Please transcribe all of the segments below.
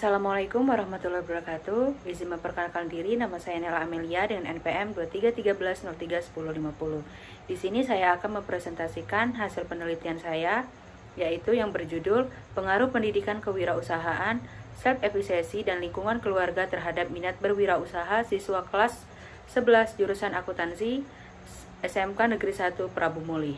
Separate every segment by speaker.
Speaker 1: Assalamualaikum warahmatullahi wabarakatuh. Izin memperkenalkan diri, nama saya Nela Amelia dengan NPM 2313031050. Di sini saya akan mempresentasikan hasil penelitian saya, yaitu yang berjudul Pengaruh Pendidikan Kewirausahaan, Self-Efficacy dan Lingkungan Keluarga terhadap Minat Berwirausaha Siswa Kelas 11 Jurusan Akuntansi SMK Negeri 1 Prabu Muli.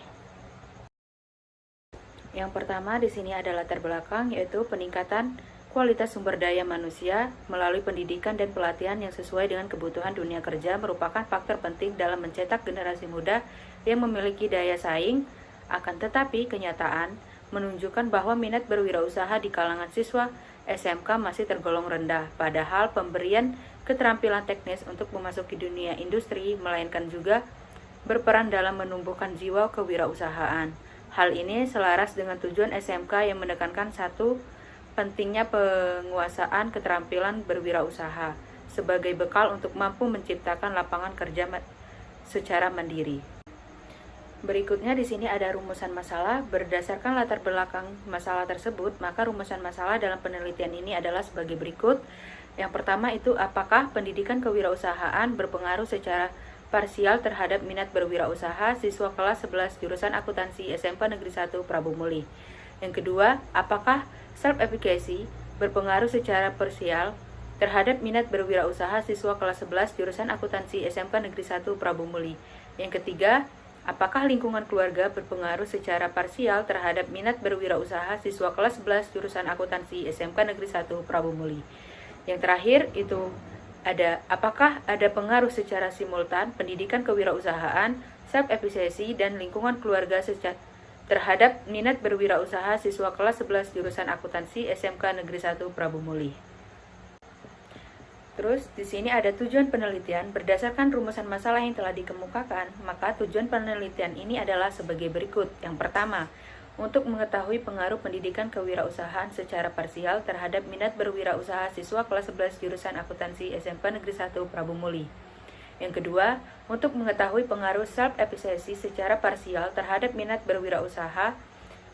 Speaker 1: Yang pertama di sini ada latar belakang, yaitu peningkatan kualitas sumber daya manusia melalui pendidikan dan pelatihan yang sesuai dengan kebutuhan dunia kerja merupakan faktor penting dalam mencetak generasi muda yang memiliki daya saing. Akan tetapi, kenyataan menunjukkan bahwa minat berwirausaha di kalangan siswa SMK masih tergolong rendah, padahal pemberian keterampilan teknis untuk memasuki dunia industri melainkan juga berperan dalam menumbuhkan jiwa kewirausahaan. Hal ini selaras dengan tujuan SMK yang menekankan satu, pentingnya penguasaan keterampilan berwirausaha sebagai bekal untuk mampu menciptakan lapangan kerja secara mandiri. Berikutnya di sini ada rumusan masalah. Berdasarkan latar belakang masalah tersebut, maka rumusan masalah dalam penelitian ini adalah sebagai berikut. Yang pertama itu, apakah pendidikan kewirausahaan berpengaruh secara parsial terhadap minat berwirausaha siswa kelas 11 jurusan akuntansi SMK Negeri 1 Prabu Muli? Yang kedua, apakah self-efficacy berpengaruh secara parsial terhadap minat berwirausaha siswa kelas 11 jurusan akuntansi SMK Negeri 1 Prabu Muli? Yang ketiga, apakah lingkungan keluarga berpengaruh secara parsial terhadap minat berwirausaha siswa kelas 11 jurusan akuntansi SMK Negeri 1 Prabu Muli? Yang terakhir itu ada, apakah ada pengaruh secara simultan pendidikan kewirausahaan, self-efficacy dan lingkungan keluarga terhadap minat berwirausaha siswa kelas 11 jurusan akuntansi SMK Negeri 1 Prabu Muli. Terus di sini ada tujuan penelitian. Berdasarkan rumusan masalah yang telah dikemukakan, maka tujuan penelitian ini adalah sebagai berikut. Yang pertama, untuk mengetahui pengaruh pendidikan kewirausahaan secara parsial terhadap minat berwirausaha siswa kelas 11 jurusan akuntansi SMK Negeri 1 Prabu Muli. Yang kedua, untuk mengetahui pengaruh self-efficacy secara parsial terhadap minat berwirausaha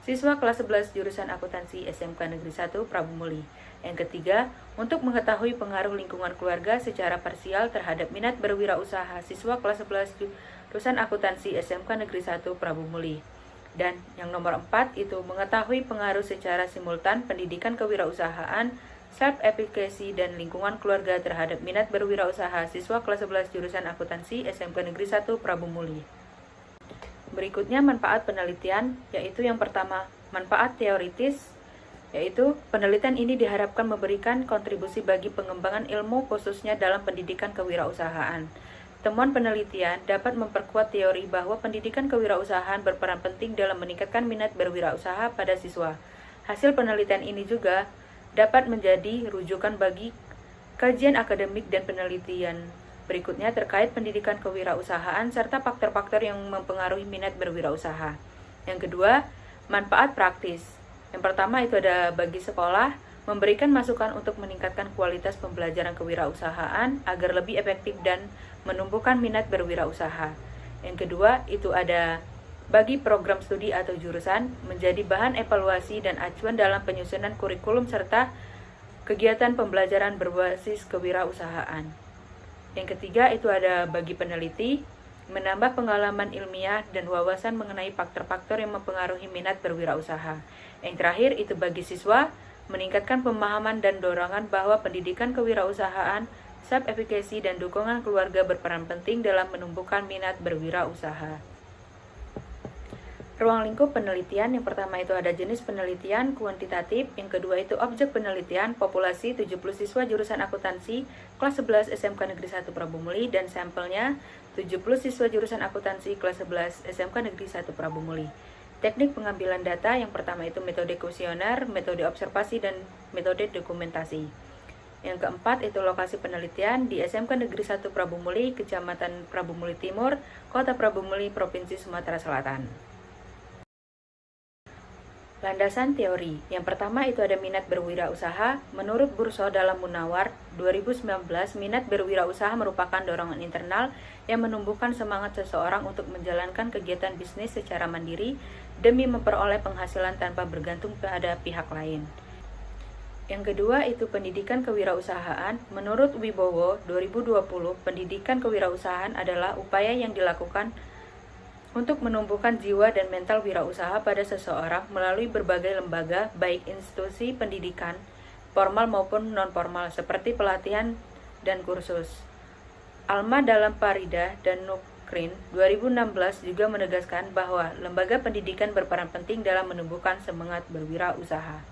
Speaker 1: siswa kelas 11 jurusan akuntansi SMK Negeri 1 Prabu Muli. Yang ketiga, untuk mengetahui pengaruh lingkungan keluarga secara parsial terhadap minat berwirausaha siswa kelas 11 jurusan akuntansi SMK Negeri 1 Prabu Muli. Dan yang nomor 4 itu mengetahui pengaruh secara simultan pendidikan kewirausahaan, self-efficacy dan lingkungan keluarga terhadap minat berwirausaha siswa kelas 11 jurusan akuntansi SMK Negeri 1 Prabu Muli. Berikutnya manfaat penelitian, yaitu yang pertama, manfaat teoritis, yaitu penelitian ini diharapkan memberikan kontribusi bagi pengembangan ilmu khususnya dalam pendidikan kewirausahaan. Temuan penelitian dapat memperkuat teori bahwa pendidikan kewirausahaan berperan penting dalam meningkatkan minat berwirausaha pada siswa. Hasil penelitian ini juga dapat menjadi rujukan bagi kajian akademik dan penelitian berikutnya terkait pendidikan kewirausahaan serta faktor-faktor yang mempengaruhi minat berwirausaha. Yang kedua, manfaat praktis. Yang pertama itu ada bagi sekolah, memberikan masukan untuk meningkatkan kualitas pembelajaran kewirausahaan agar lebih efektif dan menumbuhkan minat berwirausaha. Yang kedua, itu ada bagi program studi atau jurusan, menjadi bahan evaluasi dan acuan dalam penyusunan kurikulum serta kegiatan pembelajaran berbasis kewirausahaan. Yang ketiga, itu ada bagi peneliti, menambah pengalaman ilmiah dan wawasan mengenai faktor-faktor yang mempengaruhi minat berwirausaha. Yang terakhir, itu bagi siswa, meningkatkan pemahaman dan dorongan bahwa pendidikan kewirausahaan, self-efficacy dan dukungan keluarga berperan penting dalam menumbuhkan minat berwirausaha. Ruang lingkup penelitian, yang pertama itu ada jenis penelitian kuantitatif, yang kedua itu objek penelitian, populasi 70 siswa jurusan akuntansi kelas 11 SMK Negeri 1 Prabu Muli dan sampelnya 70 siswa jurusan akuntansi kelas 11 SMK Negeri 1 Prabu Muli. Teknik pengambilan data, yang pertama itu metode kuesioner, metode observasi dan metode dokumentasi. Yang keempat itu lokasi penelitian di SMK Negeri 1 Prabu Muli, Kecamatan Prabu Muli Timur, Kota Prabu Muli, Provinsi Sumatera Selatan. Landasan teori. Yang pertama itu ada minat berwirausaha. Menurut Burso dalam Munawar 2019, minat berwirausaha merupakan dorongan internal yang menumbuhkan semangat seseorang untuk menjalankan kegiatan bisnis secara mandiri demi memperoleh penghasilan tanpa bergantung pada pihak lain. Yang kedua itu pendidikan kewirausahaan. Menurut Wibowo 2020, pendidikan kewirausahaan adalah upaya yang dilakukan untuk menumbuhkan jiwa dan mental wirausaha pada seseorang melalui berbagai lembaga, baik institusi pendidikan, formal maupun non-formal, seperti pelatihan dan kursus. Alma dalam Parida dan Nukrin 2016 juga menegaskan bahwa lembaga pendidikan berperan penting dalam menumbuhkan semangat berwirausaha.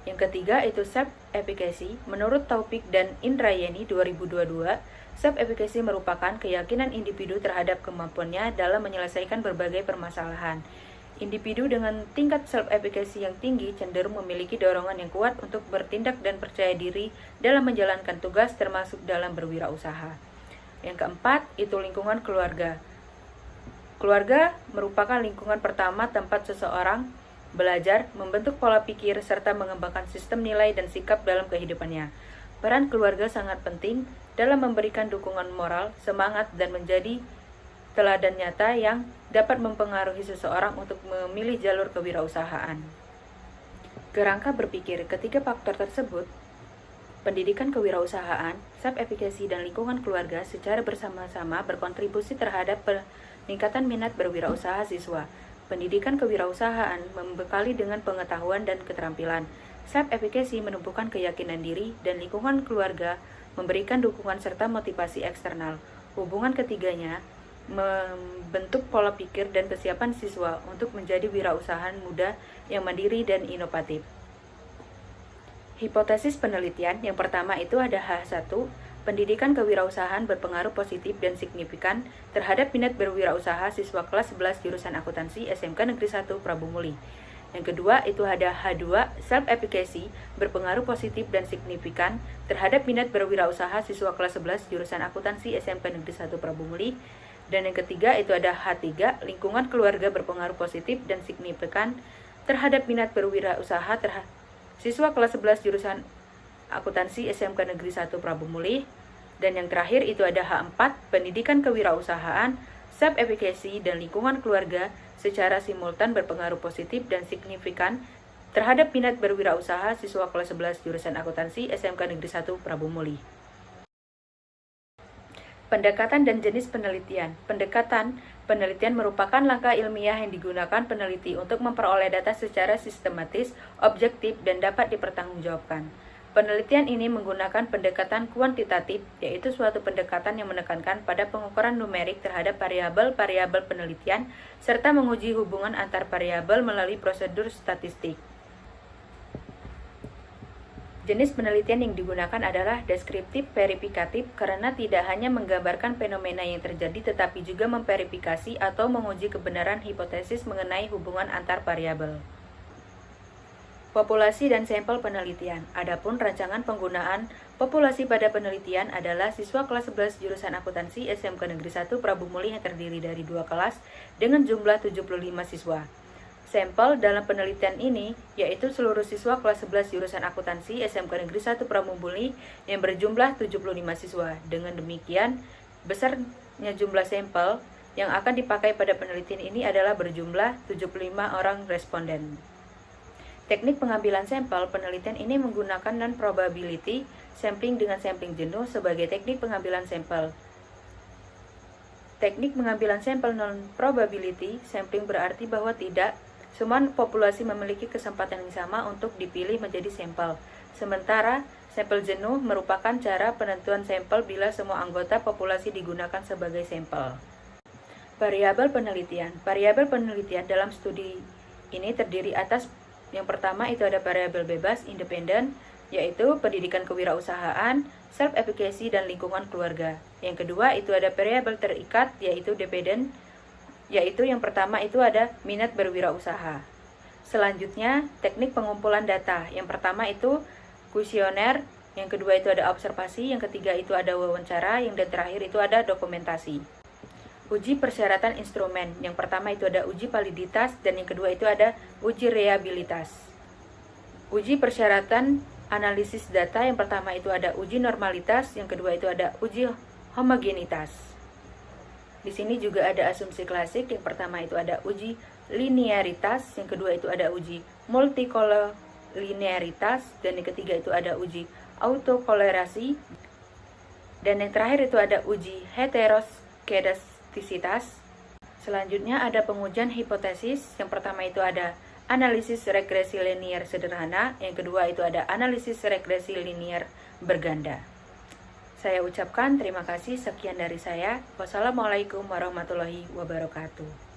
Speaker 1: Yang ketiga itu self-efficacy. Menurut Taufik dan Indrayani 2022, self-efficacy merupakan keyakinan individu terhadap kemampuannya dalam menyelesaikan berbagai permasalahan. Individu dengan tingkat self-efficacy yang tinggi cenderung memiliki dorongan yang kuat untuk bertindak dan percaya diri dalam menjalankan tugas termasuk dalam berwirausaha. Yang keempat itu lingkungan keluarga. Keluarga merupakan lingkungan pertama tempat seseorang belajar, membentuk pola pikir, serta mengembangkan sistem nilai dan sikap dalam kehidupannya. Peran keluarga sangat penting dalam memberikan dukungan moral, semangat, dan menjadi teladan nyata yang dapat mempengaruhi seseorang untuk memilih jalur kewirausahaan. Kerangka berpikir ketiga faktor tersebut, pendidikan kewirausahaan, self-efficacy, dan lingkungan keluarga secara bersama-sama berkontribusi terhadap peningkatan minat berwirausaha siswa. Pendidikan kewirausahaan membekali dengan pengetahuan dan keterampilan. Self-efficacy menumbuhkan keyakinan diri, dan lingkungan keluarga memberikan dukungan serta motivasi eksternal. Hubungan ketiganya membentuk pola pikir dan kesiapan siswa untuk menjadi wirausahaan muda yang mandiri dan inovatif. Hipotesis penelitian yang pertama itu ada H1, pendidikan kewirausahaan berpengaruh positif dan signifikan terhadap minat berwirausaha siswa kelas 11 jurusan akuntansi SMK Negeri 1 Prabu Muli. Yang kedua itu ada H2, self-efficacy berpengaruh positif dan signifikan terhadap minat berwirausaha siswa kelas 11 jurusan akuntansi SMK Negeri 1 Prabu Muli. Dan yang ketiga itu ada H3, lingkungan keluarga berpengaruh positif dan signifikan terhadap minat berwirausaha siswa kelas 11 jurusan akuntansi SMK Negeri 1 Prabu Muli. Dan yang terakhir itu ada H4, pendidikan kewirausahaan, self-efficacy, dan lingkungan keluarga secara simultan berpengaruh positif dan signifikan terhadap minat berwirausaha siswa kelas 11 jurusan akuntansi SMK Negeri 1 Prabu Muli. Pendekatan dan jenis penelitian. Pendekatan penelitian merupakan langkah ilmiah yang digunakan peneliti untuk memperoleh data secara sistematis, objektif, dan dapat dipertanggungjawabkan. Penelitian ini menggunakan pendekatan kuantitatif, yaitu suatu pendekatan yang menekankan pada pengukuran numerik terhadap variabel-variabel penelitian, serta menguji hubungan antar variabel melalui prosedur statistik. Jenis penelitian yang digunakan adalah deskriptif verifikatif karena tidak hanya menggambarkan fenomena yang terjadi tetapi juga memverifikasi atau menguji kebenaran hipotesis mengenai hubungan antar variabel. Populasi dan sampel penelitian. Adapun rancangan penggunaan populasi pada penelitian adalah siswa kelas 11 jurusan akuntansi SMK Negeri 1 Prabu Muli yang terdiri dari 2 kelas dengan jumlah 75 siswa. Sampel dalam penelitian ini yaitu seluruh siswa kelas 11 jurusan akuntansi SMK Negeri 1 Prabu Muli yang berjumlah 75 siswa. Dengan demikian, besarnya jumlah sampel yang akan dipakai pada penelitian ini adalah berjumlah 75 orang responden. Teknik pengambilan sampel penelitian ini menggunakan non-probability sampling dengan sampling jenuh sebagai teknik pengambilan sampel. Teknik pengambilan sampel non-probability sampling berarti bahwa tidak semua populasi memiliki kesempatan yang sama untuk dipilih menjadi sampel. Sementara sampel jenuh merupakan cara penentuan sampel bila semua anggota populasi digunakan sebagai sampel. Variabel penelitian. Variabel penelitian dalam studi ini terdiri atas yang pertama itu ada variabel bebas independen, yaitu pendidikan kewirausahaan, self-efficacy, dan lingkungan keluarga. Yang kedua itu ada variabel terikat, yaitu dependent, yaitu yang pertama itu ada minat berwirausaha. Selanjutnya, teknik pengumpulan data. Yang pertama itu kuesioner, yang kedua itu ada observasi, yang ketiga itu ada wawancara, yang terakhir itu ada dokumentasi. Uji persyaratan instrumen. Yang pertama itu ada uji validitas, dan yang kedua itu ada uji reliabilitas. Uji persyaratan analisis data, yang pertama itu ada uji normalitas, yang kedua itu ada uji homogenitas. Di sini juga ada asumsi klasik, yang pertama itu ada uji linearitas, yang kedua itu ada uji linearitas, dan yang ketiga itu ada uji autokolerasi, dan yang terakhir itu ada uji heteroskedastisitas. Selanjutnya ada pengujian hipotesis. Yang pertama itu ada analisis regresi linier sederhana, yang kedua itu ada analisis regresi linier berganda. Saya ucapkan terima kasih, sekian dari saya. Wassalamualaikum warahmatullahi wabarakatuh.